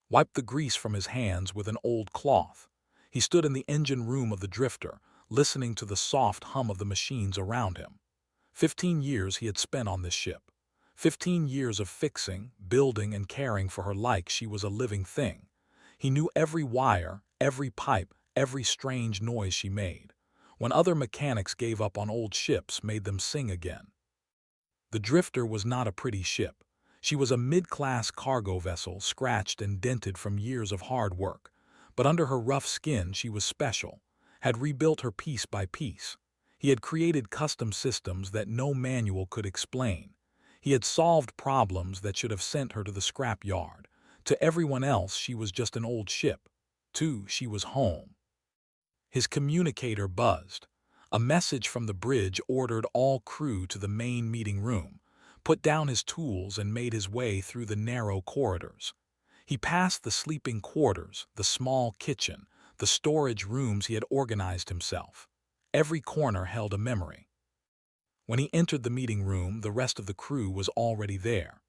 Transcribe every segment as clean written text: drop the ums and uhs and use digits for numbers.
wiped the grease from his hands with an old cloth. He stood in the engine room of the drifter, listening to the soft hum of the machines around him. 15 years he had spent on this ship. 15 years of fixing, building, and caring for her like she was a living thing. He knew every wire, every pipe, every strange noise she made. When other mechanics gave up on old ships, made them sing again. The drifter was not a pretty ship. She was a mid-class cargo vessel, scratched and dented from years of hard work. But under her rough skin she was special, had rebuilt her piece by piece. He had created custom systems that no manual could explain. He had solved problems that should have sent her to the scrap yard. To everyone else she was just an old ship. She was home. His communicator buzzed. A message from the bridge ordered all crew to the main meeting room, put down his tools and made his way through the narrow corridors. He passed the sleeping quarters, the small kitchen, the storage rooms he had organized himself. Every corner held a memory. When he entered the meeting room, the rest of the crew was already there.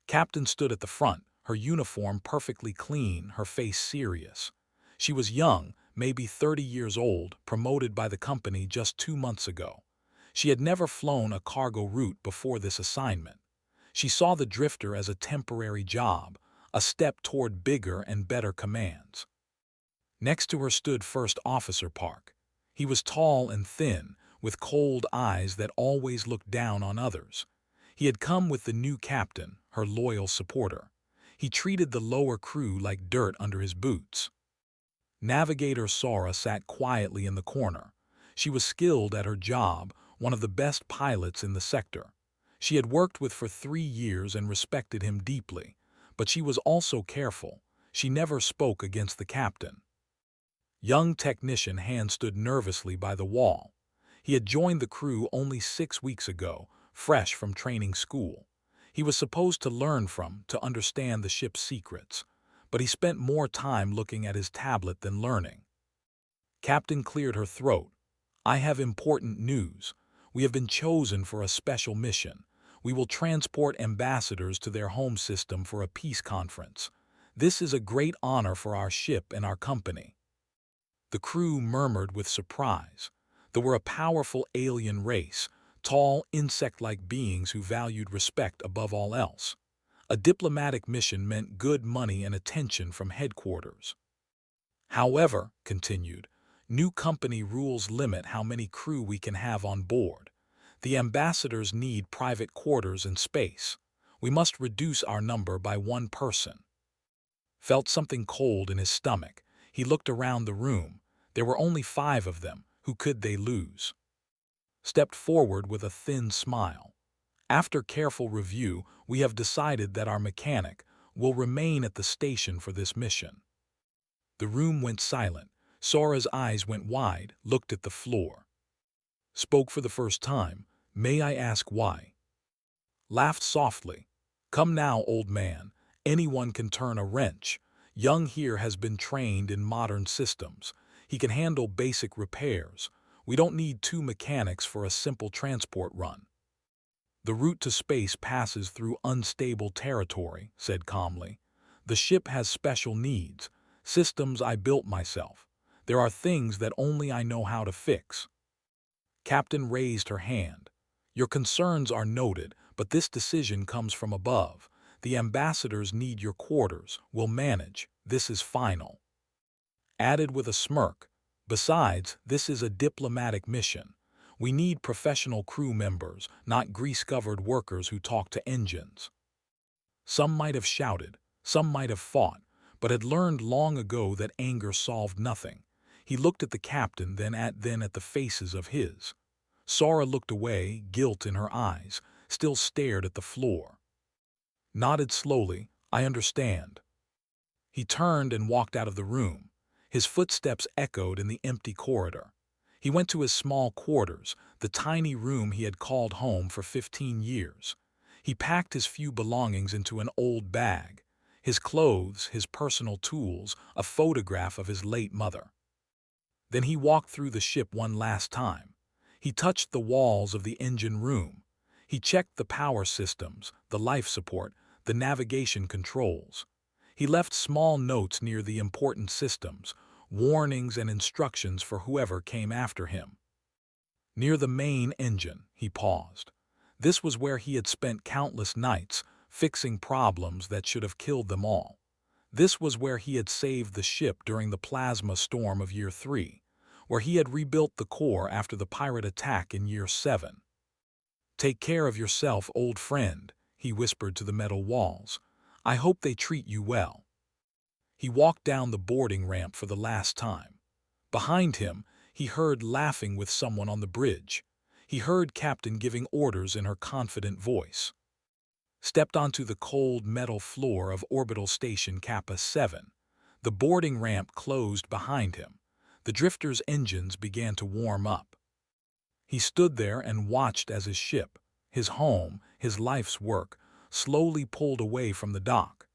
Captain stood at the front, her uniform perfectly clean, her face serious. She was young, maybe 30 years old, promoted by the company just 2 months ago. She had never flown a cargo route before this assignment. She saw the drifter as a temporary job, a step toward bigger and better commands. Next to her stood First Officer Park. He was tall and thin, with cold eyes that always looked down on others. He had come with the new captain, her loyal supporter. He treated the lower crew like dirt under his boots. Navigator Sora sat quietly in the corner. She was skilled at her job, one of the best pilots in the sector. She had worked with for 3 years and respected him deeply, but she was also careful. She never spoke against the captain. Young technician Han stood nervously by the wall. He had joined the crew only 6 weeks ago, fresh from training school. He was supposed to learn from, to understand the ship's secrets, but he spent more time looking at his tablet than learning. Captain cleared her throat. "I have important news. We have been chosen for a special mission. We will transport ambassadors to their home system for a peace conference. This is a great honor for our ship and our company." The crew murmured with surprise. They were a powerful alien race, tall, insect-like beings who valued respect above all else. A diplomatic mission meant good money and attention from headquarters. "However," continued, "new company rules limit how many crew we can have on board. The ambassadors need private quarters and space. We must reduce our number by 1 person." Felt something cold in his stomach. He looked around the room. There were only 5 of them. Who could they lose? Stepped forward with a thin smile. "After careful review, we have decided that our mechanic will remain at the station for this mission." The room went silent. Sora's eyes went wide, looked at the floor. Spoke for the first time. "May I ask why?" Laughed softly. "Come now, old man. Anyone can turn a wrench. Young here has been trained in modern systems. He can handle basic repairs. We don't need 2 mechanics for a simple transport run." "The route to space passes through unstable territory," said calmly. "The ship has special needs, systems I built myself. There are things that only I know how to fix." Captain raised her hand. "Your concerns are noted, but this decision comes from above. The ambassadors need your quarters. We'll manage. This is final." Added with a smirk, "Besides, this is a diplomatic mission. We need professional crew members, not grease-covered workers who talk to engines." Some might have shouted, some might have fought, but had learned long ago that anger solved nothing. He looked at the captain, then at the faces of his. Sora looked away, guilt in her eyes, still stared at the floor. Nodded slowly. "I understand." He turned and walked out of the room. His footsteps echoed in the empty corridor. He went to his small quarters, the tiny room he had called home for 15 years. He packed his few belongings into an old bag. His clothes, his personal tools, a photograph of his late mother. Then he walked through the ship one last time. He touched the walls of the engine room. He checked the power systems, the life support, the navigation controls. He left small notes near the important systems, warnings and instructions for whoever came after him. Near the main engine, he paused. This was where he had spent countless nights, fixing problems that should have killed them all. This was where he had saved the ship during the plasma storm of Year 3, where he had rebuilt the core after the pirate attack in Year 7. "Take care of yourself, old friend," he whispered to the metal walls. "I hope they treat you well." He walked down the boarding ramp for the last time. Behind him, he heard laughing with someone on the bridge. He heard Captain giving orders in her confident voice. Stepped onto the cold metal floor of Orbital Station Kappa 7. The boarding ramp closed behind him. The drifter's engines began to warm up. He stood there and watched as his ship, his home, his life's work, slowly pulled away from the dock.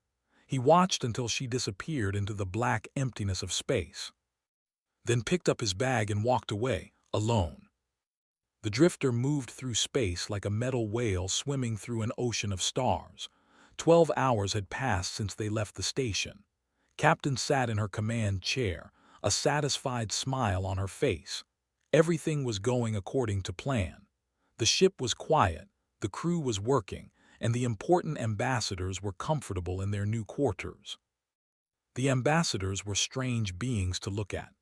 He watched until she disappeared into the black emptiness of space, then picked up his bag and walked away, alone. The drifter moved through space like a metal whale swimming through an ocean of stars. 12 hours had passed since they left the station. Captain sat in her command chair, a satisfied smile on her face. Everything was going according to plan. The ship was quiet, the crew was working, and the important ambassadors were comfortable in their new quarters. The ambassadors were strange beings to look at.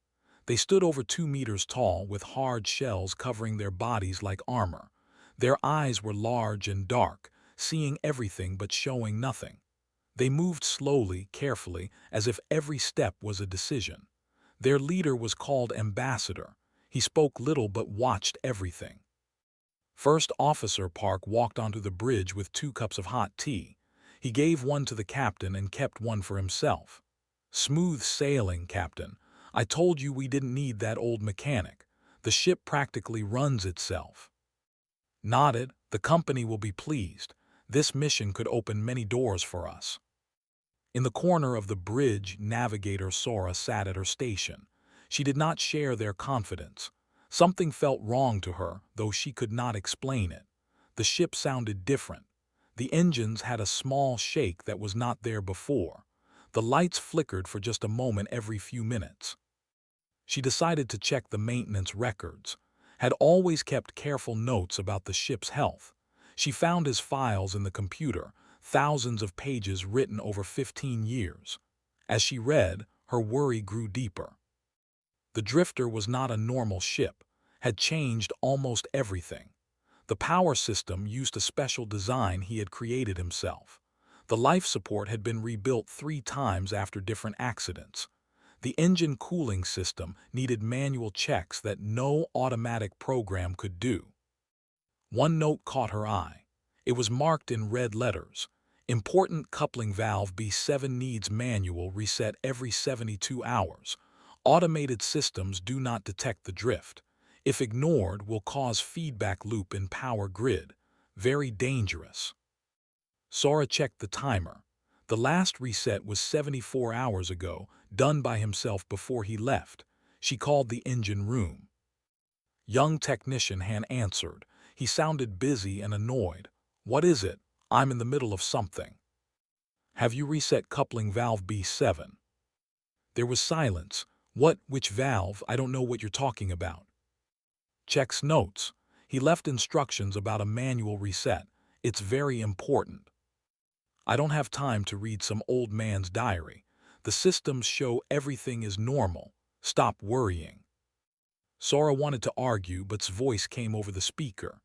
They stood over 2 meters tall with hard shells covering their bodies like armor. Their eyes were large and dark, seeing everything but showing nothing. They moved slowly, carefully, as if every step was a decision. Their leader was called Ambassador. He spoke little but watched everything. First Officer Park walked onto the bridge with 2 cups of hot tea. He gave one to the captain and kept one for himself. "Smooth sailing, Captain. I told you we didn't need that old mechanic. The ship practically runs itself." Nodded. "The company will be pleased. This mission could open many doors for us." In the corner of the bridge, Navigator Sora sat at her station. She did not share their confidence. Something felt wrong to her, though she could not explain it. The ship sounded different. The engines had a small shake that was not there before. The lights flickered for just a moment every few minutes. She decided to check the maintenance records. Had always kept careful notes about the ship's health. She found his files in the computer, thousands of pages written over 15 years. As she read, her worry grew deeper. The drifter was not a normal ship, had changed almost everything. The power system used a special design he had created himself. The life support had been rebuilt 3 times after different accidents. The engine cooling system needed manual checks that no automatic program could do. One note caught her eye. It was marked in red letters. "Important coupling valve B7 needs manual reset every 72 hours. Automated systems do not detect the drift. If ignored, will cause feedback loop in power grid. Very dangerous." Sora checked the timer. The last reset was 74 hours ago, done by himself before he left. She called the engine room. Young technician Han answered. He sounded busy and annoyed. "What is it? I'm in the middle of something." "Have you reset coupling valve B7? There was silence. "What? Which valve? I don't know what you're talking about." Checks notes. He left instructions about a manual reset. "It's very important." "I don't have time to read some old man's diary. The systems show everything is normal. Stop worrying." Sora wanted to argue, but's voice came over the speaker.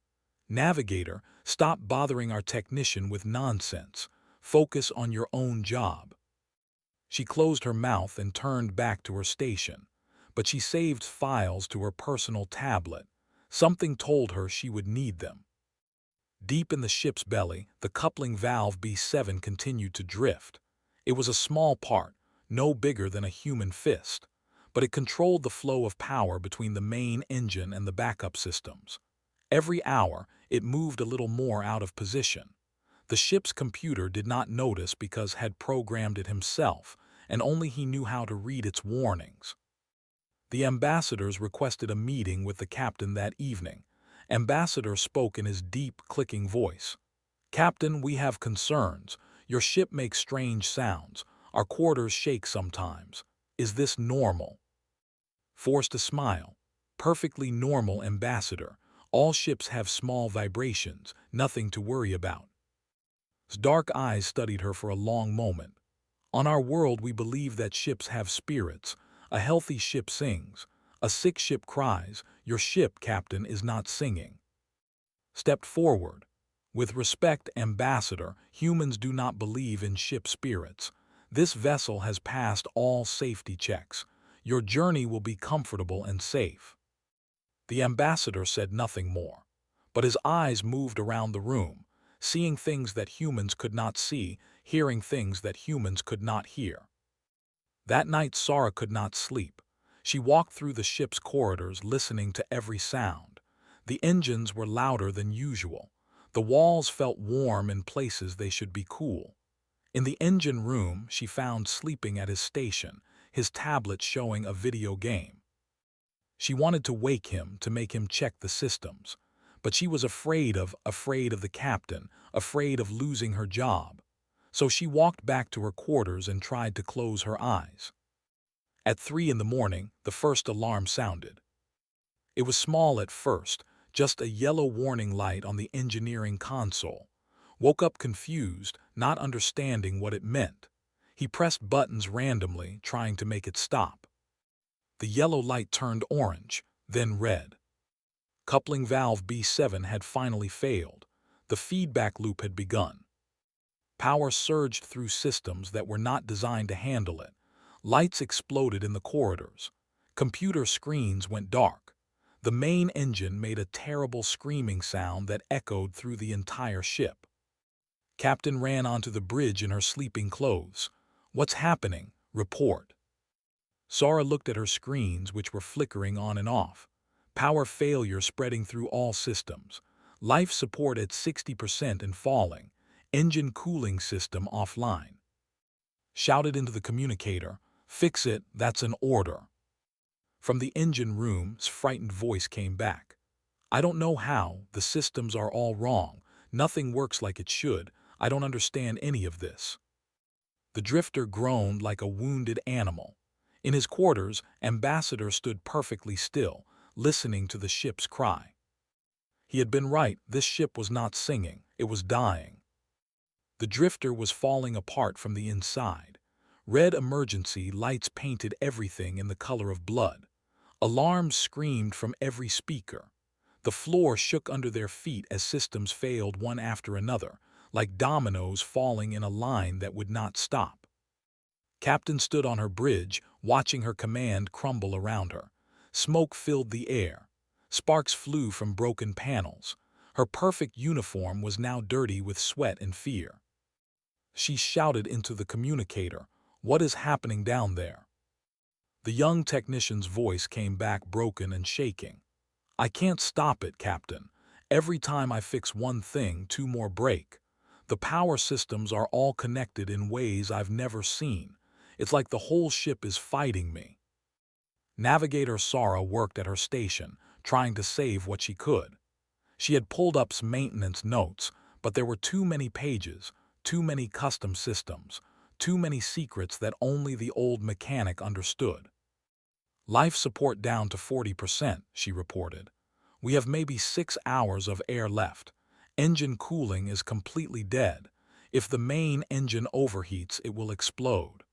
"Navigator, stop bothering our technician with nonsense. Focus on your own job." She closed her mouth and turned back to her station. But she saved files to her personal tablet. Something told her she would need them. Deep in the ship's belly, the coupling valve B7 continued to drift. It was a small part, no bigger than a human fist, but it controlled the flow of power between the main engine and the backup systems. Every hour, it moved a little more out of position. The ship's computer did not notice because had programmed it himself, and only he knew how to read its warnings. The ambassadors requested a meeting with the captain that evening. Ambassador spoke in his deep, clicking voice. "Captain, we have concerns. Your ship makes strange sounds, Our quarters shake sometimes. Is this normal? Forced to smile. Perfectly normal, Ambassador. All ships have small vibrations, nothing to worry about. His dark eyes studied her for a long moment. On our world we believe that ships have spirits. A healthy ship sings. A sick ship cries. Your ship, Captain, is not singing. Stepped forward. With respect, Ambassador, humans do not believe in ship spirits. This vessel has passed all safety checks. Your journey will be comfortable and safe. The ambassador said nothing more, but his eyes moved around the room, seeing things that humans could not see, hearing things that humans could not hear. That night Sara could not sleep. She walked through the ship's corridors listening to every sound. The engines were louder than usual. The walls felt warm in places they should be cool. In the engine room, she found sleeping at his station, his tablet showing a video game. She wanted to wake him to make him check the systems, but she was afraid of the captain, afraid of losing her job. So she walked back to her quarters and tried to close her eyes. At 3 in the morning, the first alarm sounded. It was small at first, just a yellow warning light on the engineering console. Woke up confused, not understanding what it meant. He pressed buttons randomly, trying to make it stop. The yellow light turned orange, then red. Coupling valve B7 had finally failed. The feedback loop had begun. Power surged through systems that were not designed to handle it. Lights exploded in the corridors. Computer screens went dark. The main engine made a terrible screaming sound that echoed through the entire ship. Captain ran onto the bridge in her sleeping clothes. "What's happening? Report." Sara looked at her screens, which were flickering on and off. Power failure spreading through all systems. Life support at 60% and falling. Engine cooling system offline. Shouted into the communicator, "Fix it, that's an order." From the engine room's frightened voice came back. "I don't know how, the systems are all wrong. Nothing works like it should. I don't understand any of this." The drifter groaned like a wounded animal. In his quarters, Ambassador stood perfectly still, listening to the ship's cry. He had been right, this ship was not singing, it was dying. The drifter was falling apart from the inside. Red emergency lights painted everything in the color of blood. Alarms screamed from every speaker. The floor shook under their feet as systems failed one after another, like dominoes falling in a line that would not stop. Captain stood on her bridge, watching her command crumble around her. Smoke filled the air. Sparks flew from broken panels. Her perfect uniform was now dirty with sweat and fear. She shouted into the communicator, "What is happening down there?" The young technician's voice came back broken and shaking. "I can't stop it, Captain. Every time I fix one thing, 2 more break. The power systems are all connected in ways I've never seen. It's like the whole ship is fighting me." Navigator Sara worked at her station, trying to save what she could. She had pulled up some maintenance notes, but there were too many pages, too many custom systems, too many secrets that only the old mechanic understood. "Life support down to 40%, she reported. "We have maybe 6 hours of air left. Engine cooling is completely dead. If the main engine overheats, it will explode."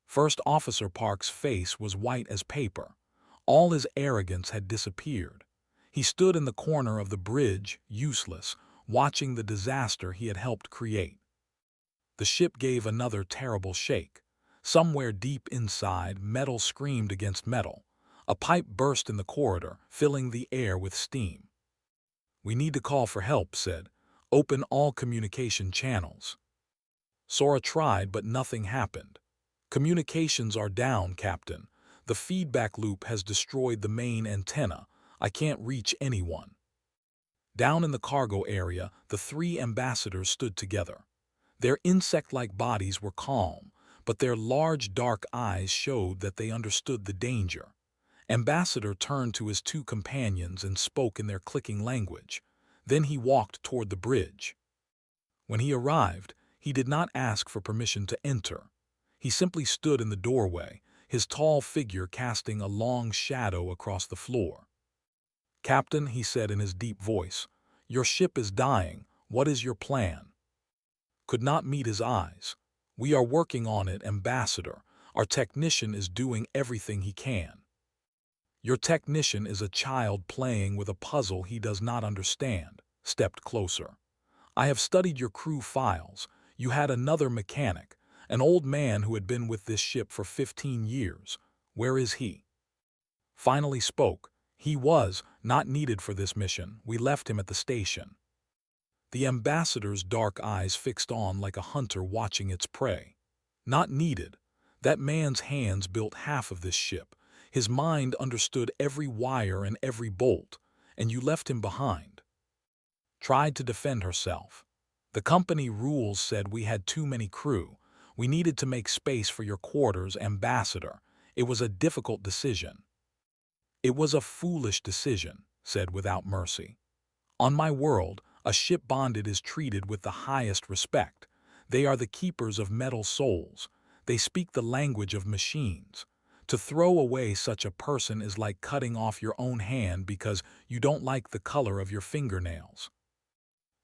First Officer Park's face was white as paper. All his arrogance had disappeared. He stood in the corner of the bridge, useless, watching the disaster he had helped create. The ship gave another terrible shake. Somewhere deep inside, metal screamed against metal. A pipe burst in the corridor, filling the air with steam. "We need to call for help," said. "Open all communication channels." Sora tried, but nothing happened. "Communications are down, Captain. The feedback loop has destroyed the main antenna. I can't reach anyone." Down in the cargo area, the 3 ambassadors stood together. Their insect-like bodies were calm, but their large dark eyes showed that they understood the danger. Ambassador turned to his 2 companions and spoke in their clicking language. Then he walked toward the bridge. When he arrived, he did not ask for permission to enter. He simply stood in the doorway, his tall figure casting a long shadow across the floor. "Captain," he said in his deep voice, "your ship is dying. What is your plan?" Could not meet his eyes. "We are working on it, Ambassador. Our technician is doing everything he can." Your technician is a child playing with a puzzle he does not understand. Stepped closer. "I have studied your crew files. You had another mechanic, an old man who had been with this ship for 15 years. Where is he?" Finally spoke. "He was not needed for this mission. We left him at the station." The ambassador's dark eyes fixed on like a hunter watching its prey. "Not needed. That man's hands built half of this ship. His mind understood every wire and every bolt, and you left him behind." Tried to defend herself. "The company rules said we had too many crew. We needed to make space for your quarters, Ambassador. It was a difficult decision." "It was a foolish decision," said without mercy. "On my world, a ship bonded is treated with the highest respect. They are the keepers of metal souls. They speak the language of machines. To throw away such a person is like cutting off your own hand because you don't like the color of your fingernails."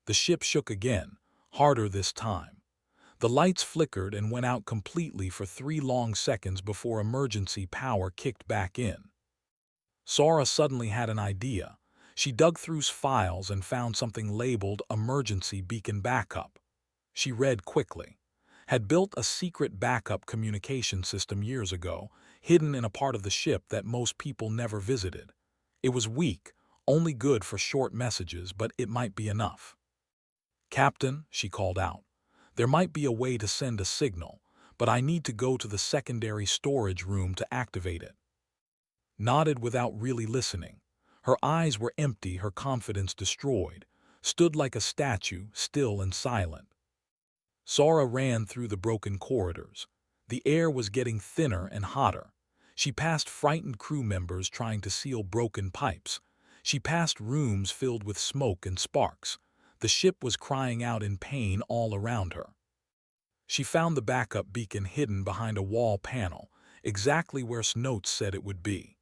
The ship shook again, harder this time. The lights flickered and went out completely for 3 long seconds before emergency power kicked back in. Sora suddenly had an idea. She dug through files and found something labeled Emergency Beacon Backup. She read quickly. Had built a secret backup communication system years ago, hidden in a part of the ship that most people never visited. It was weak, only good for short messages, but it might be enough. "Captain," she called out, "there might be a way to send a signal, but I need to go to the secondary storage room to activate it." Nodded without really listening. Her eyes were empty, her confidence destroyed. Stood like a statue, still and silent. Sora ran through the broken corridors. The air was getting thinner and hotter. She passed frightened crew members trying to seal broken pipes. She passed rooms filled with smoke and sparks. The ship was crying out in pain all around her. She found the backup beacon hidden behind a wall panel, exactly where notes said it would be.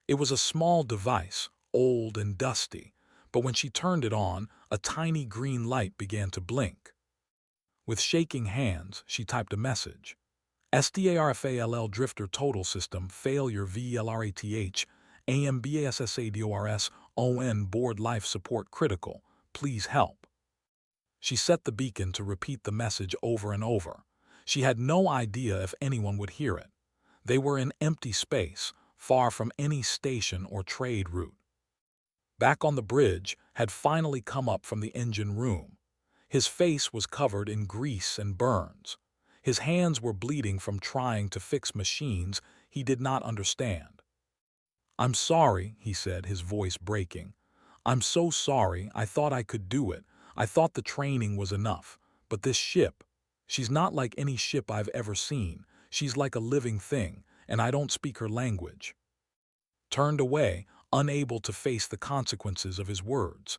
It was a small device, old and dusty, but when she turned it on, a tiny green light began to blink. With shaking hands, she typed a message. "SDARFALL Drifter Total System Failure VLRATH AMBASSADORS ON Board Life Support Critical. Please help." She set the beacon to repeat the message over and over. She had no idea if anyone would hear it. They were in empty space, far from any station or trade route. Back on the bridge, had finally come up from the engine room. His face was covered in grease and burns. His hands were bleeding from trying to fix machines he did not understand. "I'm sorry," he said, his voice breaking. "I'm so sorry. I thought I could do it. I thought the training was enough. But this ship, she's not like any ship I've ever seen. She's like a living thing, and I don't speak her language." Turned away, unable to face the consequences of his words.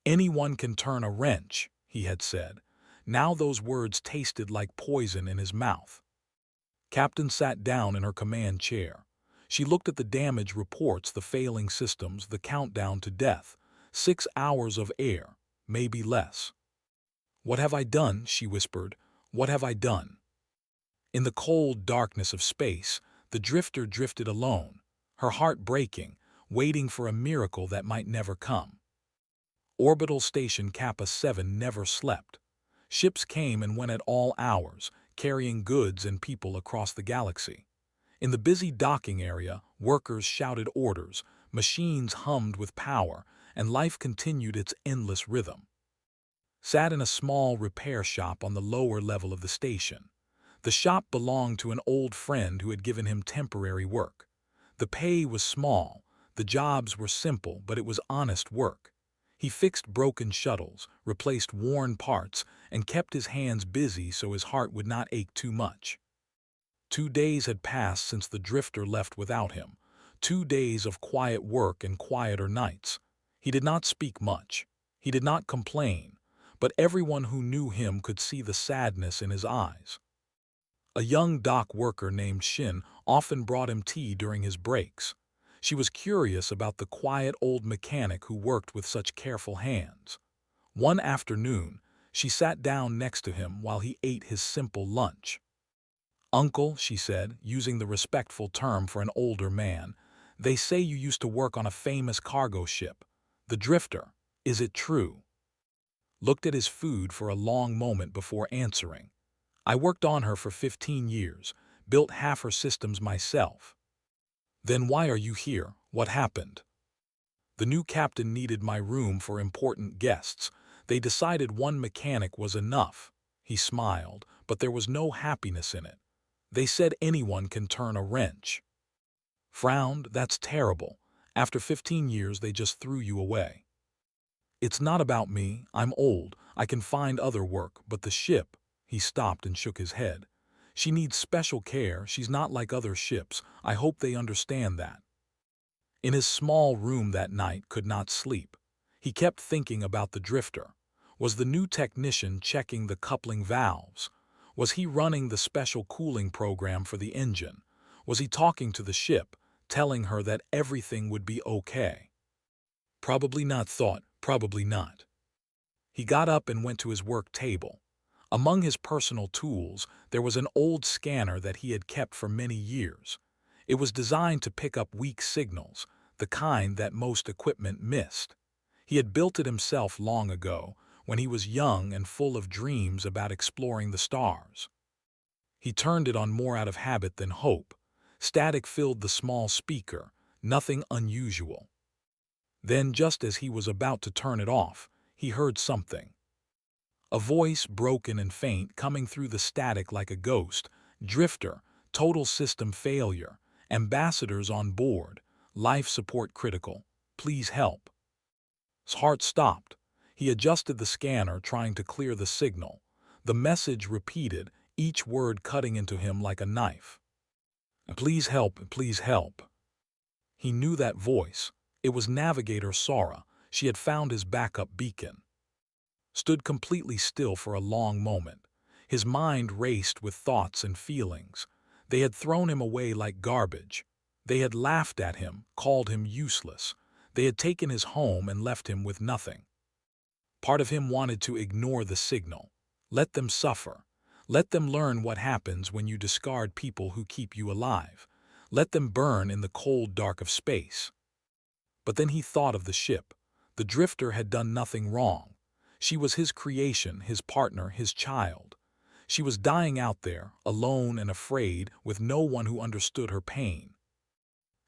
"Anyone can turn a wrench," he had said. Now those words tasted like poison in his mouth. Captain sat down in her command chair. She looked at the damage reports, the failing systems, the countdown to death. 6 hours of air, maybe less. "What have I done?" she whispered. "What have I done?" In the cold darkness of space, the drifter drifted alone, her heart breaking, waiting for a miracle that might never come. Orbital Station Kappa 7 never slept. Ships came and went at all hours, carrying goods and people across the galaxy. In the busy docking area, workers shouted orders, machines hummed with power, and life continued its endless rhythm. Sat in a small repair shop on the lower level of the station. The shop belonged to an old friend who had given him temporary work. The pay was small, the jobs were simple, but it was honest work. He fixed broken shuttles, replaced worn parts, and kept his hands busy so his heart would not ache too much. 2 days had passed since the drifter left without him. 2 days of quiet work and quieter nights. He did not speak much. He did not complain, but everyone who knew him could see the sadness in his eyes. A young dock worker named Shin often brought him tea during his breaks. She was curious about the quiet old mechanic who worked with such careful hands. One afternoon, she sat down next to him while he ate his simple lunch. "Uncle," she said, using the respectful term for an older man, "they say you used to work on a famous cargo ship, the Drifter. Is it true?" Looked at his food for a long moment before answering. "I worked on her for 15 years, built half her systems myself." "Then why are you here? What happened?" "The new captain needed my room for important guests. They decided one mechanic was enough." He smiled, but there was no happiness in it. "They said anyone can turn a wrench." Frowned. "That's terrible. After 15 years they just threw you away." "It's not about me. I'm old. I can find other work, but the ship—" He stopped and shook his head. "She needs special care. She's not like other ships. I hope they understand that." In his small room that night could not sleep. He kept thinking about the Drifter. Was the new technician checking the coupling valves? Was he running the special cooling program for the engine? Was he talking to the ship, telling her that everything would be okay? Probably not, thought, probably not. He got up and went to his work table. Among his personal tools, there was an old scanner that he had kept for many years. It was designed to pick up weak signals, the kind that most equipment missed. He had built it himself long ago, when he was young and full of dreams about exploring the stars. He turned it on more out of habit than hope. Static filled the small speaker, nothing unusual. Then, just as he was about to turn it off, he heard something. A voice, broken and faint, coming through the static like a ghost. "Drifter, total system failure. Ambassadors on board. Life support critical. Please help." His heart stopped. He adjusted the scanner, trying to clear the signal. The message repeated, each word cutting into him like a knife. "Please help, please help." He knew that voice. It was Navigator Sora. She had found his backup beacon. Stood completely still for a long moment. His mind raced with thoughts and feelings. They had thrown him away like garbage. They had laughed at him, called him useless. They had taken his home and left him with nothing. Part of him wanted to ignore the signal. Let them suffer. Let them learn what happens when you discard people who keep you alive. Let them burn in the cold dark of space. But then he thought of the ship. The Drifter had done nothing wrong. She was his creation, his partner, his child. She was dying out there, alone and afraid, with no one who understood her pain.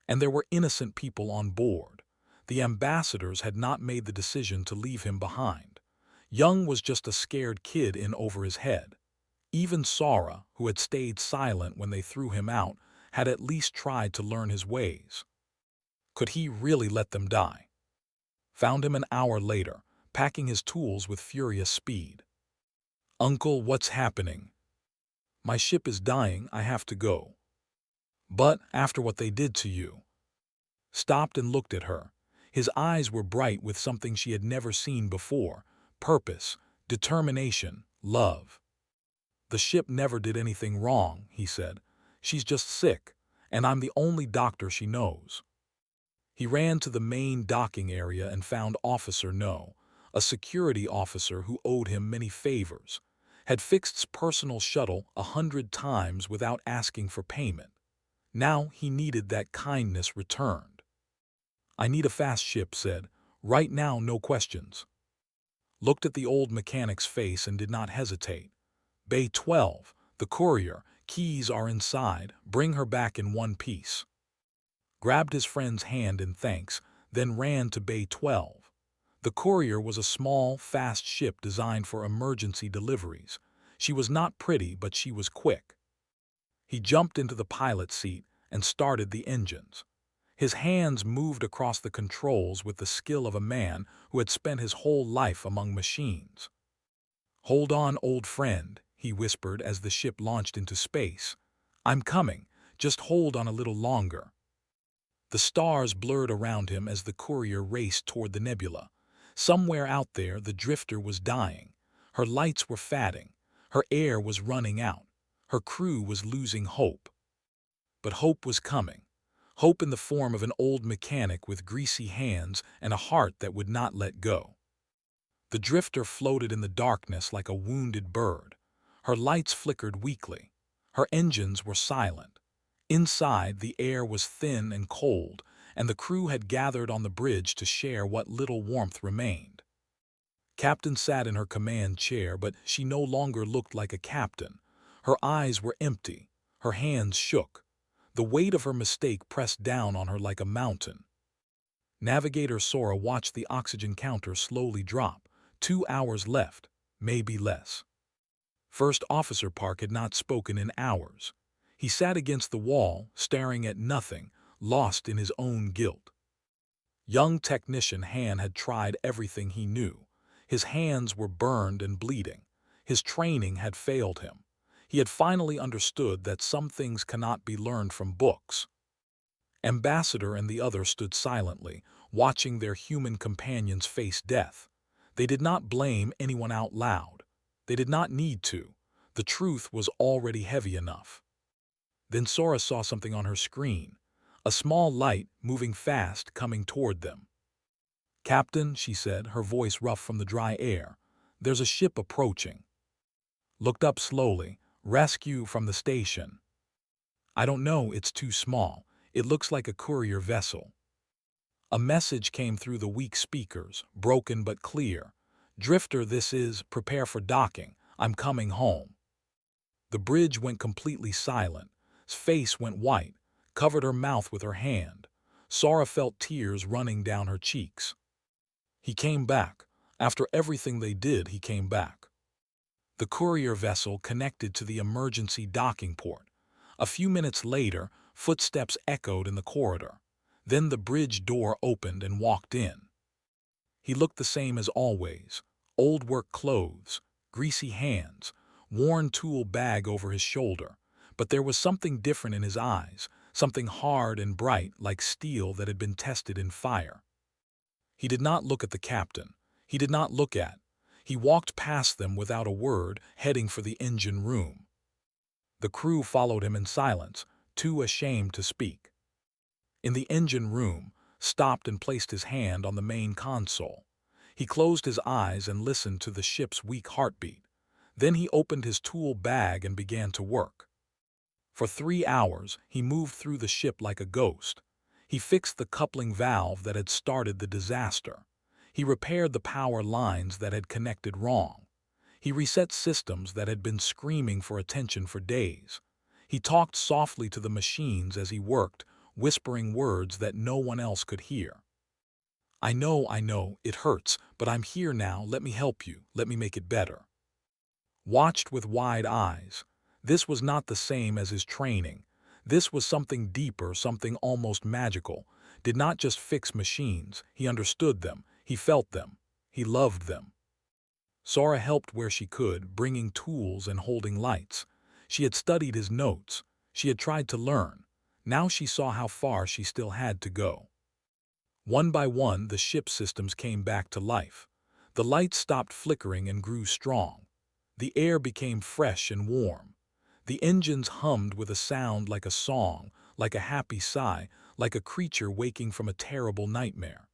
And there were innocent people on board. The ambassadors had not made the decision to leave him behind. Young was just a scared kid in over his head. Even Sora, who had stayed silent when they threw him out, had at least tried to learn his ways. Could he really let them die? Found him an hour later, packing his tools with furious speed. "Uncle, what's happening?" "My ship is dying, I have to go." "But after what they did to you?" Stopped and looked at her. His eyes were bright with something she had never seen before: purpose, determination, love. "The ship never did anything wrong," he said. "She's just sick, and I'm the only doctor she knows." He ran to the main docking area and found Officer No, a security officer who owed him many favors, had fixed his personal shuttle 100 times without asking for payment. Now he needed that kindness returned. "I need a fast ship," said. "Right now, no questions." Looked at the old mechanic's face and did not hesitate. "Bay 12, the courier, keys are inside, bring her back in one piece." Grabbed his friend's hand in thanks, then ran to Bay 12. The courier was a small, fast ship designed for emergency deliveries. She was not pretty, but she was quick. He jumped into the pilot seat and started the engines. His hands moved across the controls with the skill of a man who had spent his whole life among machines. "Hold on, old friend," he whispered as the ship launched into space. "I'm coming. Just hold on a little longer." The stars blurred around him as the courier raced toward the nebula. Somewhere out there, the Drifter was dying. Her lights were fading. Her air was running out. Her crew was losing hope. But hope was coming. Hope in the form of an old mechanic with greasy hands and a heart that would not let go. The drifter floated in the darkness like a wounded bird. Her lights flickered weakly. Her engines were silent. Inside, the air was thin and cold, and the crew had gathered on the bridge to share what little warmth remained. Captain sat in her command chair, but she no longer looked like a captain. Her eyes were empty. Her hands shook. The weight of her mistake pressed down on her like a mountain. Navigator Sora watched the oxygen counter slowly drop. 2 hours left, maybe less. First Officer Park had not spoken in hours. He sat against the wall, staring at nothing, lost in his own guilt. Young Technician Han had tried everything he knew. His hands were burned and bleeding. His training had failed him. He had finally understood that some things cannot be learned from books. Ambassador and the other stood silently, watching their human companions face death. They did not blame anyone out loud. They did not need to. The truth was already heavy enough. Then Sora saw something on her screen. A small light, moving fast, coming toward them. "Captain," she said, her voice rough from the dry air, "there's a ship approaching." Looked up slowly. "Rescue from the station." "I don't know, it's too small. It looks like a courier vessel." A message came through the weak speakers, broken but clear. "Drifter, this is, prepare for docking. I'm coming home." The bridge went completely silent. His face went white, covered her mouth with her hand. Sora felt tears running down her cheeks. He came back. After everything they did, he came back. The courier vessel connected to the emergency docking port. A few minutes later, footsteps echoed in the corridor. Then the bridge door opened and walked in. He looked the same as always. Old work clothes, greasy hands, worn tool bag over his shoulder. But there was something different in his eyes, something hard and bright like steel that had been tested in fire. He did not look at the captain. He did not look at. He walked past them without a word, heading for the engine room. The crew followed him in silence, too ashamed to speak. In the engine room, stopped and placed his hand on the main console. He closed his eyes and listened to the ship's weak heartbeat. Then he opened his tool bag and began to work. For 3 hours, he moved through the ship like a ghost. He fixed the coupling valve that had started the disaster. He repaired the power lines that had connected wrong. He reset systems that had been screaming for attention for days. He talked softly to the machines as he worked, whispering words that no one else could hear. I know, it hurts, but I'm here now, let me help you, let me make it better." Watched with wide eyes. This was not the same as his training. This was something deeper, something almost magical. Did not just fix machines, he understood them, he felt them, he loved them. Sora helped where she could, bringing tools and holding lights. She had studied his notes. She had tried to learn. Now she saw how far she still had to go. One by one, the ship systems came back to life. The lights stopped flickering and grew strong. The air became fresh and warm. The engines hummed with a sound like a song, like a happy sigh, like a creature waking from a terrible nightmare.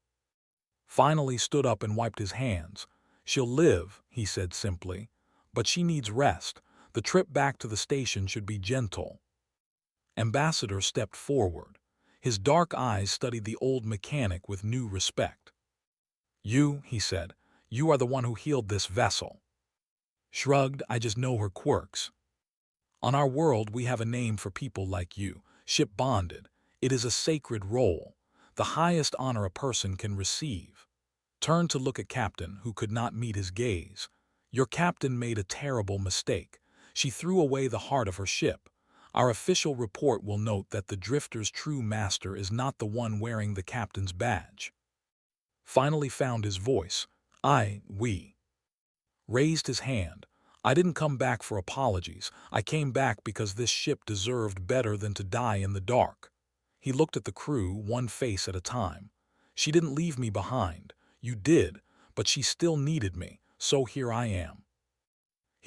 Finally stood up and wiped his hands. "She'll live," he said simply, "but she needs rest. The trip back to the station should be gentle." Ambassador stepped forward. His dark eyes studied the old mechanic with new respect. "You," he said, "you are the one who healed this vessel." Shrugged, "I just know her quirks. On our world we have a name for people like you, ship bonded. It is a sacred role, the highest honor a person can receive." Turned to look at Captain, who could not meet his gaze. "Your captain made a terrible mistake. She threw away the heart of her ship. Our official report will note that the drifter's true master is not the one wearing the captain's badge." Finally found his voice. We. Raised his hand. "I didn't come back for apologies. I came back because this ship deserved better than to die in the dark." He looked at the crew, one face at a time. "She didn't leave me behind. You did, but she still needed me, so here I am."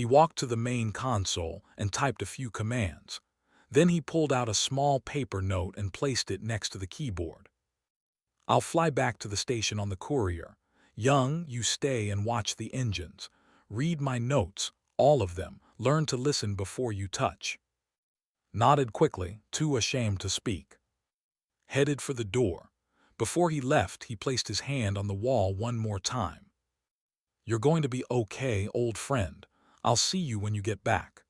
He walked to the main console and typed a few commands. Then he pulled out a small paper note and placed it next to the keyboard. "I'll fly back to the station on the courier. Young, you stay and watch the engines. Read my notes, all of them. Learn to listen before you touch." Nodded quickly, too ashamed to speak. Headed for the door. Before he left, he placed his hand on the wall one more time. "You're going to be okay, old friend. I'll see you when you get back."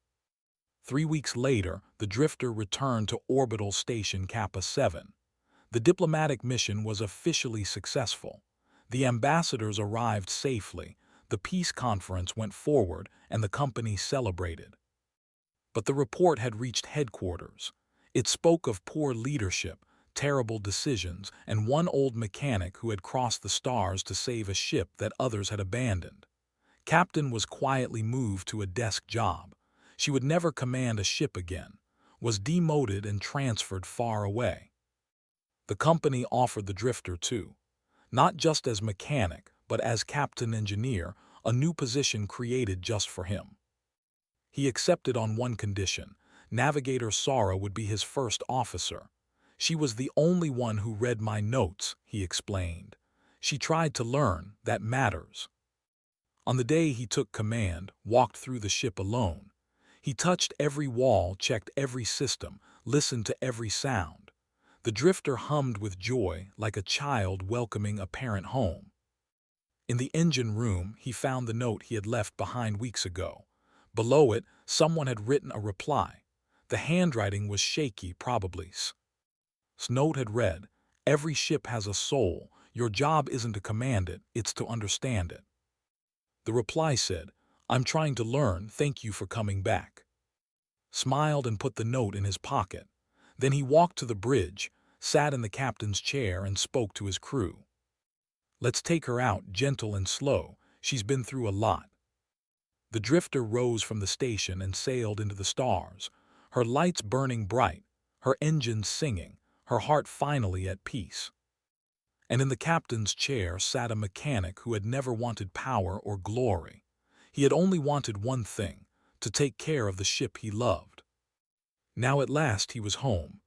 3 weeks later, the drifter returned to Orbital Station Kappa 7. The diplomatic mission was officially successful. The ambassadors arrived safely, the peace conference went forward, and the company celebrated. But the report had reached headquarters. It spoke of poor leadership, terrible decisions, and one old mechanic who had crossed the stars to save a ship that others had abandoned. Captain was quietly moved to a desk job. She would never command a ship again, was demoted and transferred far away. The company offered the drifter too, not just as mechanic, but as captain engineer, a new position created just for him. He accepted on one condition: Navigator Sara would be his first officer. "She was the only one who read my notes," he explained. "She tried to learn, that matters." On the day he took command, walked through the ship alone. He touched every wall, checked every system, listened to every sound. The drifter hummed with joy, like a child welcoming a parent home. In the engine room, he found the note he had left behind weeks ago. Below it, someone had written a reply. The handwriting was shaky, probably. Note had read, "Every ship has a soul. Your job isn't to command it, it's to understand it." The reply said, "I'm trying to learn, thank you for coming back." Smiled and put the note in his pocket. Then he walked to the bridge, sat in the captain's chair and spoke to his crew. "Let's take her out, gentle and slow. She's been through a lot." The drifter rose from the station and sailed into the stars, her lights burning bright, her engines singing, her heart finally at peace. And in the captain's chair sat a mechanic who had never wanted power or glory. He had only wanted one thing: to take care of the ship he loved. Now at last he was home,